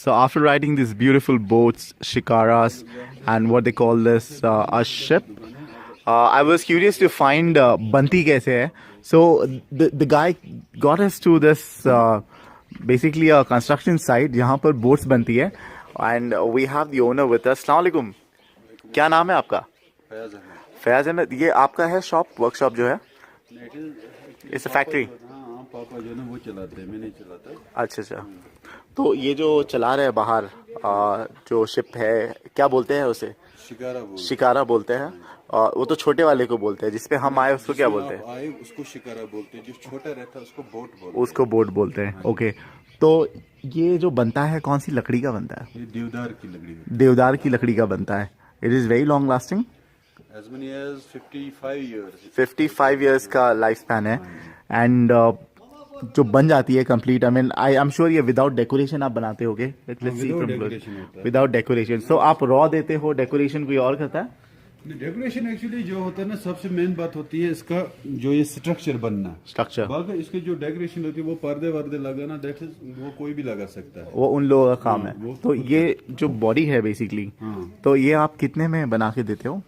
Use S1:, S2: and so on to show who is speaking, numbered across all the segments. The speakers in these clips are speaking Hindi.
S1: So after riding these beautiful boats, shikaras, and what they call this a ship, I was curious to find banti kaise hai. So the guy got us to this basically a construction site जहाँ पर boats बनती है, and we have the owner with us. अस्सलाम वालेकुम, क्या नाम है आपका? फयाज अहमद। ये आपका है शॉप, वर्कशॉप जो है? It's a factory.
S2: पापा जो ना वो चलाते हैं, मैं नहीं चलाता।
S1: अच्छा अच्छा। तो ये जो चला रहे हैं बाहर जो शिप है, क्या बोलते हैं उसे? शिकारा बोलते हैं। और वो तो छोटे वाले को बोलते हैं, जिसपे हम आए उसको क्या बोलते हैं?
S2: आए उसको शिकारा बोलते हैं, जो छोटा रहता है उसको बोट बोलते हैं।
S1: उसको बोट बोलते हैं। ओके। तो ये जो बनता है कौन सी लकड़ी का बनता है?
S2: ये देवदार की लकड़ी।
S1: देवदार की लकड़ी का बनता है। It is very long lasting.
S2: As many as 55 years.
S1: 55 years का लाइफ स्पैन है। एंड जो बन जाती है complete, I mean I am sure ये विदाउट डेकोरेशन आप बनाते होगे। Without decoration. सो आप रॉ देते हो, डेकोरेशन कोई और करता है?
S2: डेकोरेशन एक्चुअली जो होता है ना, सबसे मेन बात होती है इसका जो ये स्ट्रक्चर बनना।
S1: स्ट्रक्चर
S2: बाकी इसके जो डेकोरेशन होती है वो पर्दे वर्दे लगाना, दैट इज वो कोई भी लगा सकता है,
S1: वो उन लोगों का काम है। तो ये जो बॉडी है बेसिकली, तो ये आप कितने में बना के देते हो?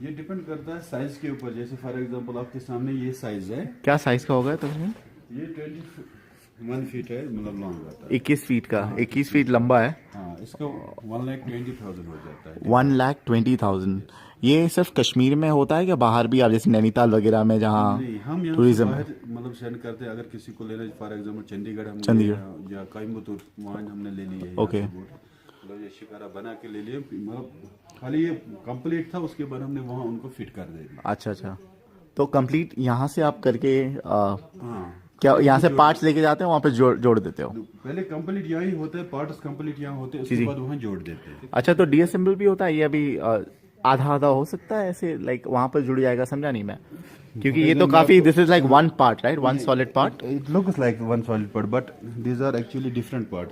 S2: ये डिपेंड करता है साइज के ऊपर। जैसे फॉर एग्जांपल आपके सामने ये साइज है।
S1: क्या साइज का होगा तो?
S2: ये 21 फीट है, मतलब लॉन्ग आता है।
S1: 21 फीट का। 21 फीट लंबा है।
S2: हाँ, इसका 1,20,000 हो जाता है।
S1: 1,20,000। ये सिर्फ कश्मीर में होता है क्या बाहर भी, आप जैसे नैनीताल वगैरह में जहाँ
S2: हम
S1: टूरिज्म
S2: मतलब सेंड करते हैं? अगर किसी को लेना, फॉर एग्जांपल चंडीगढ़ या कोयम्बतूर, वहाँ हमने ले लिए।
S1: ओके।
S2: मतलब ये शिकारा बना के ले लिए, मतलब खाली ये कंप्लीट था, उसके बाद हमने वहाँ उनको फिट कर दिया।
S1: अच्छा अच्छा। तो कंप्लीट यहाँ से आप करके क्या यहाँ से पार्ट्स लेके जाते हैं, वहाँ पे जोड़ देते हो?
S2: पहले कंप्लीट यहाँ ही होता है, पार्ट्स कंप्लीट यहाँ होते हैं, उसके बाद वहाँ जोड़ देते हैं।
S1: अच्छा, तो डीअसेंबल भी होता है? ये अभी आधा आधा हो सकता है ऐसे, लाइक वहाँ पर जुड़ जाएगा? समझा नहीं मैं, क्योंकि ये तो काफी, this is like one part right, one solid part.
S2: It looks like one solid part, but these are actually different part.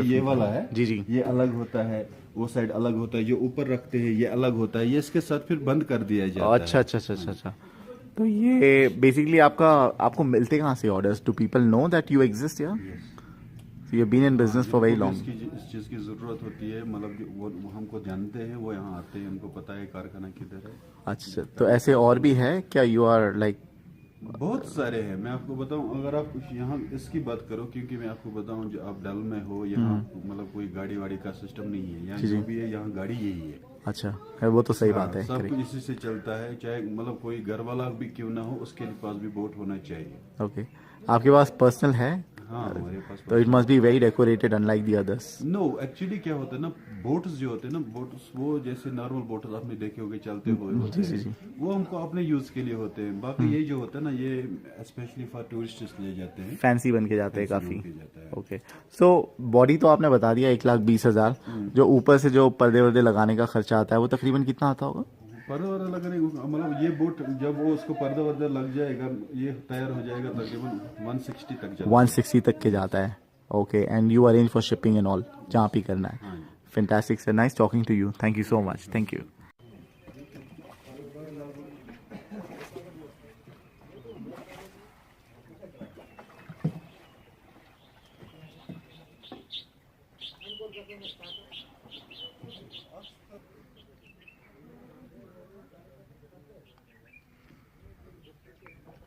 S2: ये वाला है
S1: जी जी,
S2: ये अलग होता है, वो साइड अलग होता है, ये ऊपर रखते हैं, ये अलग होता है, ये इसके साथ फिर बंद कर दिया जाता है।
S1: अच्छा अच्छा अच्छा अच्छा अच्छा। तो ये बेसिकली आपको मिलते कहाँ से orders? Do people know that you exist here? You have been in business for very long.
S2: इस चीज की जरूरत होती है, मतलब वो हमको जानते हैं, वो यहाँ आते हैं, उनको पता है कारखाना किधर है।
S1: अच्छा, तो ऐसे और भी है क्या? यू आर लाइक
S2: बहुत सारे हैं। मैं आपको बताऊं, अगर आप यहाँ इसकी बात करो, क्योंकि मैं आपको बताऊं, जो आप डल में हो, यहाँ मतलब कोई गाड़ी वाड़ी का सिस्टम नहीं है यहाँ, जो भी है यहाँ गाड़ी यही है।
S1: अच्छा है, वो तो सही बात है।
S2: सब कुछ इसी से चलता है, चाहे मतलब कोई घर वाला भी क्यों ना हो, उसके पास भी बोट होना चाहिए।
S1: ओके। आपके पास पर्सनल है?
S2: हाँ, हमारे पास।
S1: तो it must be very decorated unlike the others.
S2: No, actually क्या होता है ना, बोट्स जो होते हैं ना, बोट्स वो जैसे नॉर्मल बोट्स आपने देखे होंगे चलते हुए होते हैं, वो हमको अपने यूज के लिए होते हैं। बाकी ये जो होता है ना, ये स्पेशली फॉर टूरिस्ट ले जाते हैं,
S1: फैंसी बन के जाते हैं काफी। ओके। सो बॉडी तो आपने बता दिया 1,20,000। जो ऊपर से जो पर्दे वर्दे लगाने का खर्चा आता है वो तकरीबन कितना आता होगा?
S2: पर्दा वर्दा लगने, मतलब ये बोट जब वो उसको पर्दा वर्दा लग जाएगा, ये तैयार हो जाएगा, तकरीबन 160 तक जाता है।
S1: 160 तक के जाता है। Okay. And you arrange for shipping and all जहाँ भी करना है? Fantastic sir, nice talking to you, thank you so much, thank you.